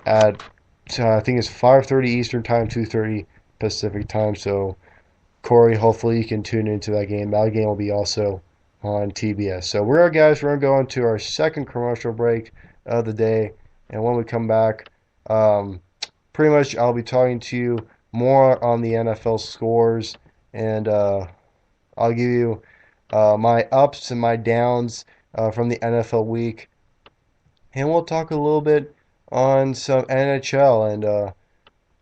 at I think it's 5:30 Eastern time, 2:30 Pacific time. So Corey, hopefully you can tune into that game. That game will be also on TBS. So we're guys. We're gonna go into our second commercial break of the day, and when we come back, um, pretty much I'll be talking to you more on the NFL scores, and I'll give you my ups and my downs from the NFL week, and we'll talk a little bit on some NHL, and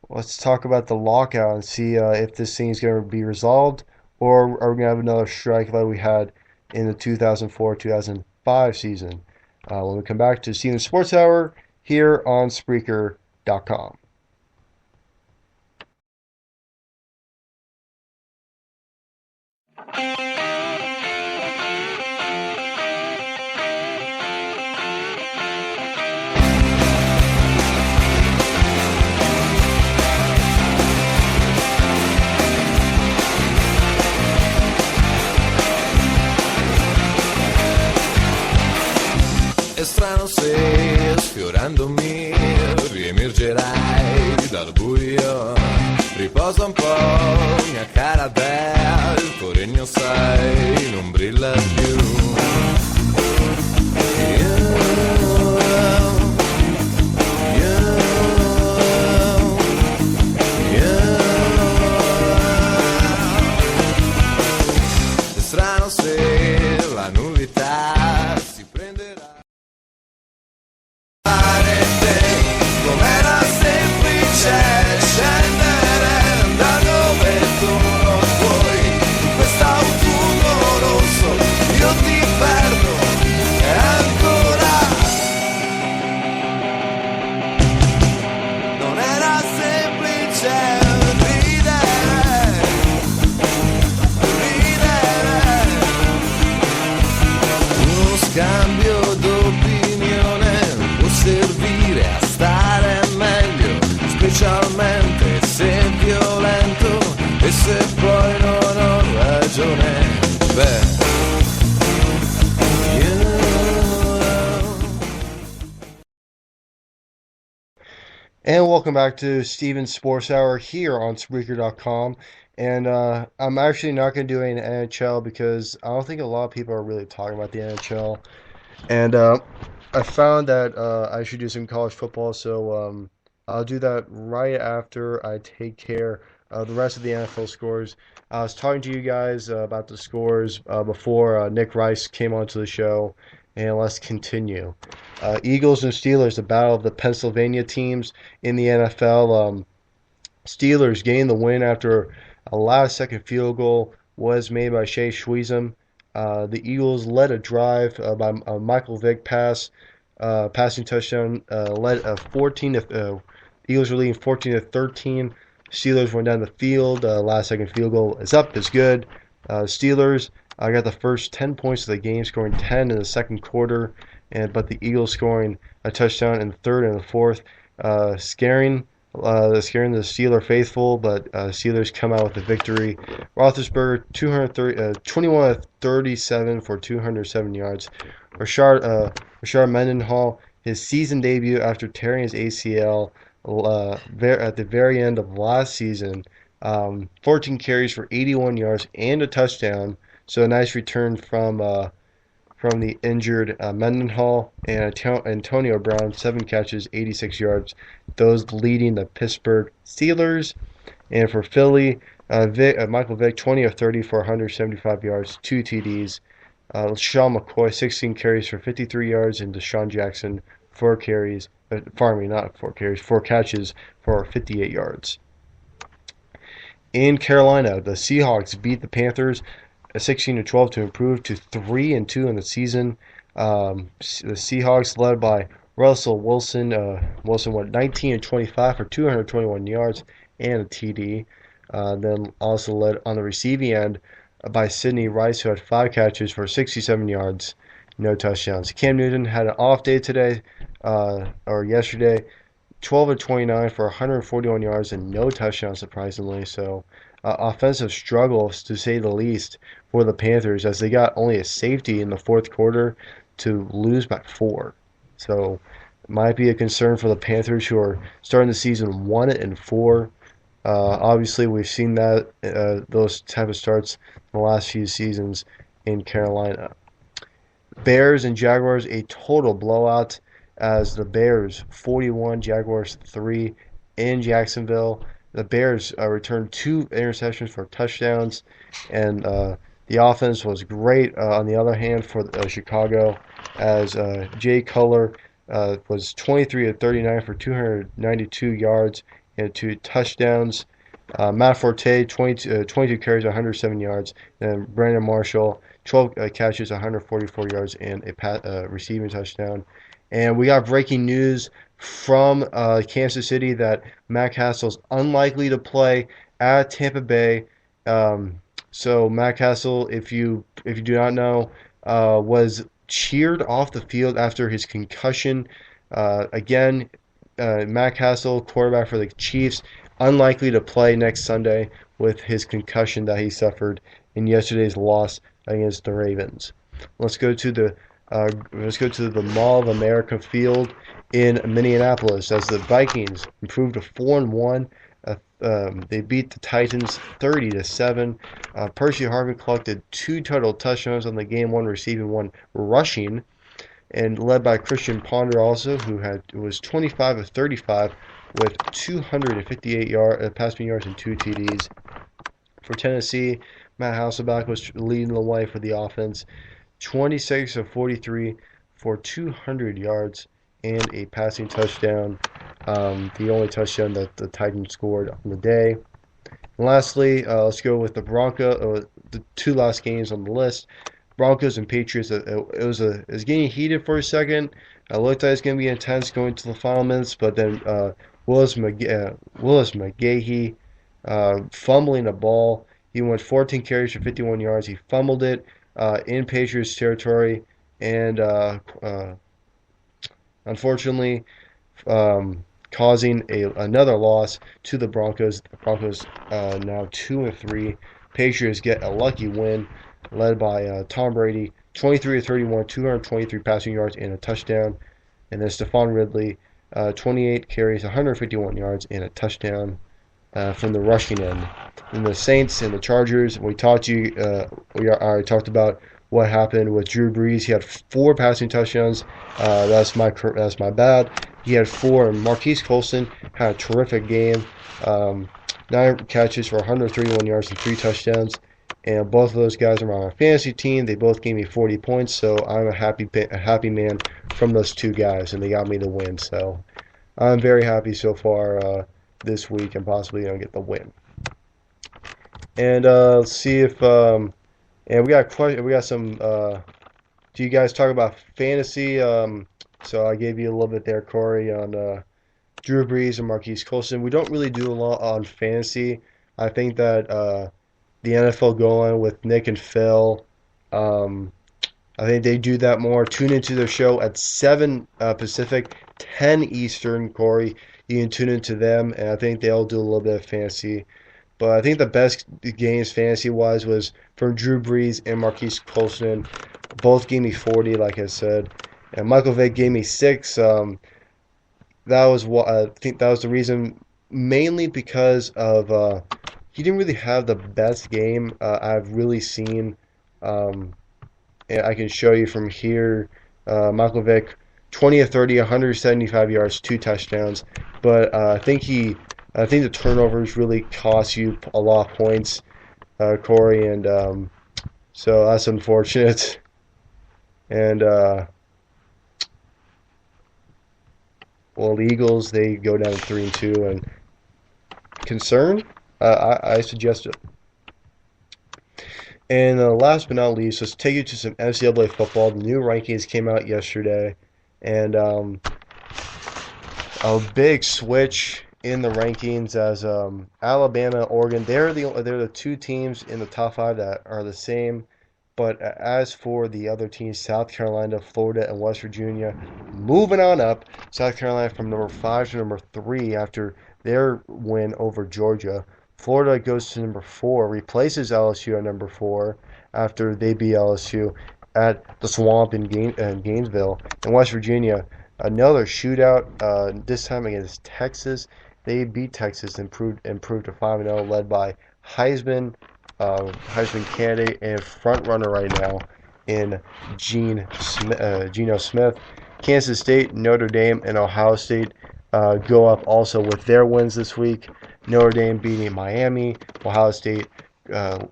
let's talk about the lockout and see if this thing's going to be resolved, or are we going to have another strike like we had in the 2004-2005 season. When we come back to Steven Sports Hour here on Spreaker.com. È strano se sfiorandomi riemergerai dal buio. Riposa un po', mia cara Belle, il tuo regno sai non brilla più. È strano se la novità si prenderà. Com'era semplice scendere da dove tu non puoi. Quest'autunno rosso io ti perdo e ancora non era semplice ridere, ridere. Uno scambio d'opinione può servire a stare meglio, specialmente se è violento e se poi non ho ragione. Beh, And welcome back to Steven's Sports Hour here on Spreaker.com. And I'm actually not going to do any NHL because I don't think a lot of people are really talking about the NHL. And I found that I should do some college football, so I'll do that right after I take care of the rest of the NFL scores. I was talking to you guys about the scores before Nick Rice came onto the show, and let's continue. Eagles and Steelers, the battle of the Pennsylvania teams in the NFL. Steelers gained the win after a last-second field goal was made by Shea Schweizum. The Eagles led a drive by Michael Vick passing touchdown, led a 14 to Eagles were leading 14 to 13. Steelers went down the field. Last second field goal is up, is good. Steelers got the first 10 points of the game, scoring 10 in the second quarter, but the Eagles scoring a touchdown in the third and the fourth, scaring the Steeler faithful, but Steelers come out with the victory. Roethlisberger 21 of 37 for 207 yards. Rashard Mendenhall, his season debut after tearing his ACL at the very end of last season. 14 carries for 81 yards and a touchdown. So a nice return from the injured Mendenhall, and Antonio Brown, 7 catches, 86 yards, those leading the Pittsburgh Steelers. And for Philly, Michael Vick, 20 of 30 for 175 yards, 2 TDs. Sean McCoy, 16 carries for 53 yards, and Deshaun Jackson, 4 carries, not 4 carries, 4 catches for 58 yards. In Carolina, the Seahawks beat the Panthers 16-12 to improve to 3-2 in the season. The Seahawks led by Russell Wilson. Wilson went 19-25 for 221 yards and a TD. Then also led on the receiving end by Sidney Rice, who had 5 catches for 67 yards, no touchdowns. Cam Newton had an off day today, or yesterday, 12-29 for 141 yards and no touchdowns, surprisingly. So offensive struggles, to say the least, for the Panthers, as they got only a safety in the fourth quarter to lose by 4. So might be a concern for the Panthers, who are starting the season 1-4. Obviously, we've seen that those type of starts in the last few seasons in Carolina. Bears and Jaguars, a total blowout as the Bears 41, Jaguars 3 in Jacksonville. The Bears returned 2 interceptions for touchdowns, and the offense was great. On the other hand, for Chicago, as Jay Cutler was 23 of 39 for 292 yards and 2 touchdowns. Matt Forte, 22 carries, 107 yards. And Brandon Marshall, 12 catches, 144 yards, and a receiving touchdown. And we got breaking news from Kansas City that Matt Castle's unlikely to play at Tampa Bay. So Matt Castle, if you do not know, was cheered off the field after his concussion. Again, Matt Castle, quarterback for the Chiefs, unlikely to play next Sunday with his concussion that he suffered in yesterday's loss against the Ravens. Let's go to the Mall of America field in Minneapolis as the Vikings improved to 4-1. They beat the Titans 30-7. Percy Harvin collected 2 total touchdowns on the game, 1 receiving, 1 rushing, and led by Christian Ponder also, who was 25 of 35 with 258 passing yards and 2 TDs. For Tennessee, Matt Hasselbeck was leading the way for the offense, 26 of 43 for 200 yards and a passing touchdown. The only touchdown that the Titans scored on the day. And lastly, let's go with the 2 last games on the list. Broncos and Patriots. It was getting heated for a second. It looked like it's going to be intense going to the final minutes, but then Willis McGahee fumbling a ball. He went 14 carries for 51 yards. He fumbled it in Patriots territory, and unfortunately, causing another loss to the Broncos. The Broncos now 2-3. Patriots get a lucky win, led by Tom Brady, 23 of 31, 223 passing yards and a touchdown. And then Stephon Ridley, 28 carries, 151 yards and a touchdown from the rushing end. And the Saints and the Chargers, we already talked about what happened with Drew Brees. He had 4 passing touchdowns. That's my bad. He had 4. And Marquise Colston had a terrific game. 9 catches for 131 yards and 3 touchdowns. And both of those guys are on my fantasy team. They both gave me 40 points, so I'm a happy man from those 2 guys, and they got me the win. So I'm very happy so far this week, and possibly get the win. And let's see if and we got some. Do you guys talk about fantasy? So I gave you a little bit there, Corey, on Drew Brees and Marquise Colston. We don't really do a lot on fantasy. I think that the NFL going with Nick and Phil. I think they do that more. Tune into their show at 7 Pacific, 10 Eastern, Corey. You can tune into them, and I think they'll do a little bit of fantasy. But I think the best games fantasy-wise was from Drew Brees and Marquise Colston. Both gave me 40, like I said. And Michael Vick gave me 6. That was what I think that was the reason, mainly because of he didn't really have the best game I've really seen. And I can show you from here. Michael Vick, 20 of 30, 175 yards, 2 touchdowns. But I think the turnovers really cost you a lot of points, Corey, and so that's unfortunate. And the Eagles, they go down 3-2, and concern, I suggest it. And last but not least, let's take you to some NCAA football. The new rankings came out yesterday, and a big switch in the rankings as Alabama, Oregon, they're the 2 teams in the top 5 that are the same. But as for the other teams, South Carolina, Florida, and West Virginia, moving on up. South Carolina from number 5 to number 3 after their win over Georgia. Florida goes to number 4, replaces LSU at number 4 after they beat LSU at the Swamp in Gainesville. And West Virginia Another shootout, this time against Texas. They beat Texas, improved to 5-0, led by Heisman candidate and front runner right now in Geno Smith. Kansas State, Notre Dame, and Ohio State go up also with their wins this week. Notre Dame beating Miami, Ohio State uh,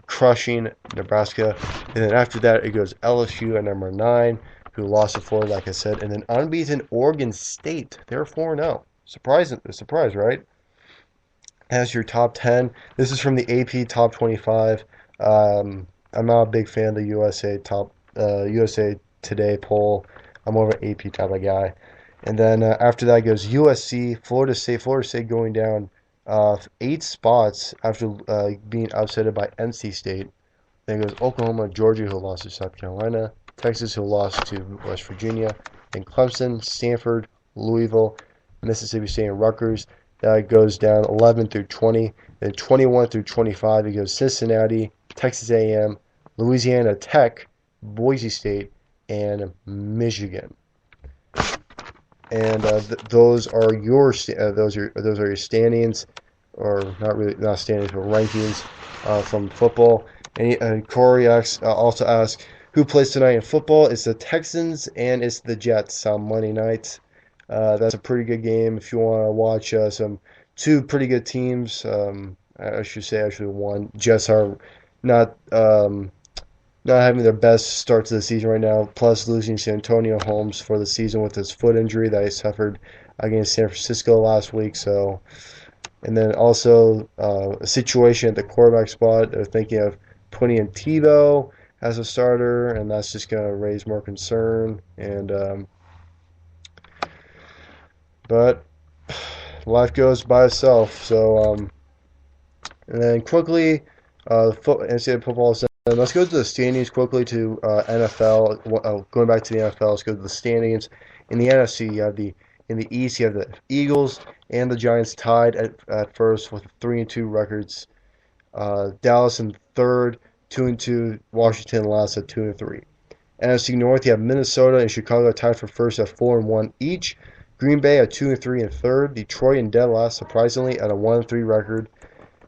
crushing Nebraska, and then after that it goes LSU at number 9, who lost to Florida, like I said, and then unbeaten Oregon State. They're 4-0. Surprise, right? As your top 10. This is from the AP Top 25. I'm not a big fan of the USA Today poll. I'm more of an AP type of guy. And then after that goes USC, Florida State. Florida State going down 8 spots after being upset by NC State. Then goes Oklahoma, Georgia, who lost to South Carolina, Texas, who lost to West Virginia, then Clemson, Stanford, Louisville, Mississippi State, and Rutgers. That goes down 11 through 20. Then 21 through 25, it goes Cincinnati, Texas A&M, Louisiana Tech, Boise State, and Michigan. And those are your your standings, or not standings, but rankings from football. And Corey also asked, who plays tonight in football? It's the Texans and it's the Jets on Monday night. That's a pretty good game if you want to watch some two pretty good teams. I should say actually one. Jets are not not having their best start to the season right now, plus losing Santonio Holmes for the season with his foot injury that he suffered against San Francisco last week. So, and then also a situation at the quarterback spot. They're thinking of putting in Tebow as a starter, and that's just going to raise more concern. And but life goes by itself. So, and then quickly, NCAA football. Let's go to the standings quickly to NFL. Going back to the NFL, let's go to the standings. In the NFC, in the East, you have the Eagles and the Giants tied at first with 3-2 records. Dallas in third, 2-2. Washington last at 2-3. NFC North, you have Minnesota and Chicago tied for first at 4-1 each. Green Bay at 2-3 in third. Detroit and dead last, surprisingly, at a 1-3 record.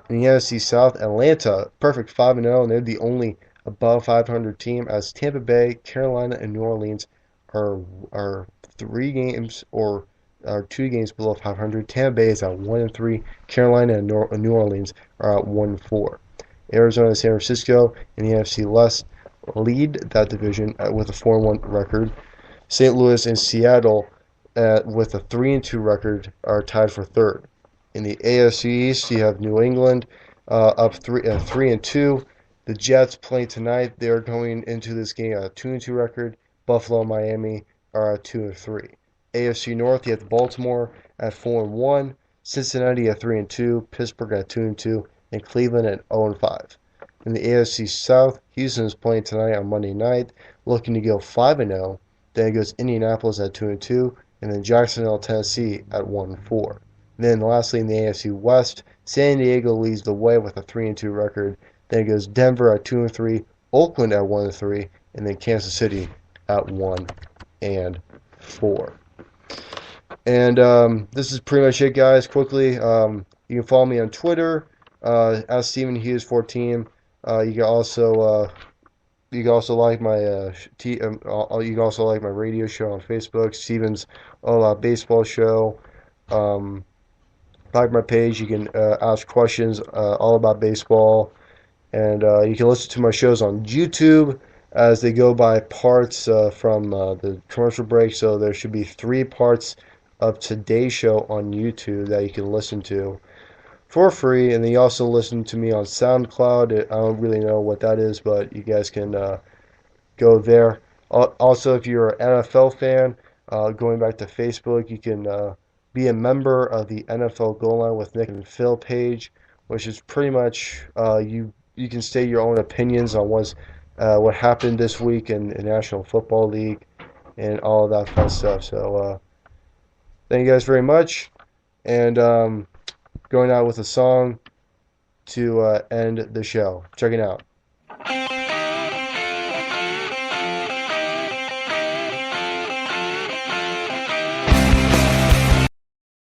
In the NFC South, Atlanta, perfect 5-0, and they're the only above 500 team, as Tampa Bay, Carolina, and New Orleans are 3 games or are 2 games below 500. Tampa Bay is at 1-3. Carolina and New Orleans are at 1-4. Arizona and San Francisco in the NFC West lead that division with a 4-1 record. St. Louis and Seattle with a 3-2 record are tied for third. In the AFC East, you have New England up 3-2. The Jets play tonight. They're going into this game at a 2-2 record. Buffalo and Miami are at 2-3. AFC North, you have Baltimore at 4-1. Cincinnati at 3-2. Pittsburgh at 2-2. And Cleveland at 0-5. In the AFC South, Houston is playing tonight on Monday night, looking to go 5-0. Then it goes Indianapolis at 2-2. And then Jacksonville, Tennessee at 1-4. Then lastly in the AFC West, San Diego leads the way with a 3-2 record. Then it goes Denver at 2-3, Oakland at 1-3, and then Kansas City at 1-4. And this is pretty much it, guys. Quickly, you can follow me on Twitter at Stephen Hughes 14. You can also like my you can also like my radio show on Facebook, Steven's All Out Baseball Show. Like my page, you can ask questions all about baseball, and you can listen to my shows on YouTube as they go by parts from the commercial break. So there should be 3 parts of today's show on YouTube that you can listen to for free, and then you also listen to me on SoundCloud. I don't really know what that is, but you guys can go there. Also, if you're an NFL fan, going back to Facebook, you can be a member of the NFL Goal Line with Nick and Phil page, which is pretty much you can state your own opinions on what happened this week in the National Football League and all of that fun stuff. So thank you guys very much, and going out with a song to end the show. Check it out.